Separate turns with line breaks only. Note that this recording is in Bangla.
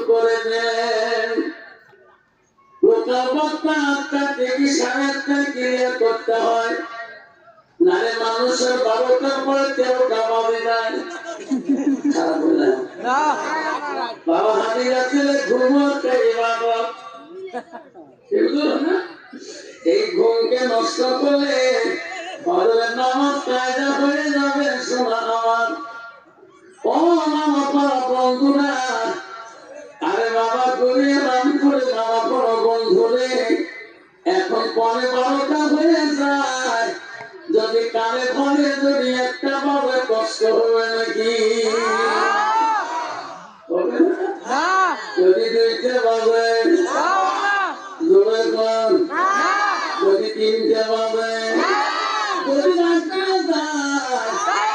করে দেন। লোকাবত্তা 8টা থেকে 8:30 ক্লিয়ার করতে হয়, নারে মানুষের 12টার পরে 13টা বাজে যায়। খারাপ হয়ে বাবা হাজিরা ছেলে ঘুমোতে ইবাদত, এই ঘুমকে নষ্ট করে ফজরের নামাজ কায়দা হয়ে যাবে। শোনা আমার ও নামাজ পড়া বন্ধুরা, আরে বাবা গড়িয়ে নাম করে বাবা বড় বন্ধুরে, এখন পরে 12টা হয়ে যায়, যদি কানে পরে যদি একটা বাবা কষ্ট হবে নাকি? যদি 2টা বাজে জোরে কর, যদি 3টে বাজে, যদি 4টা যায়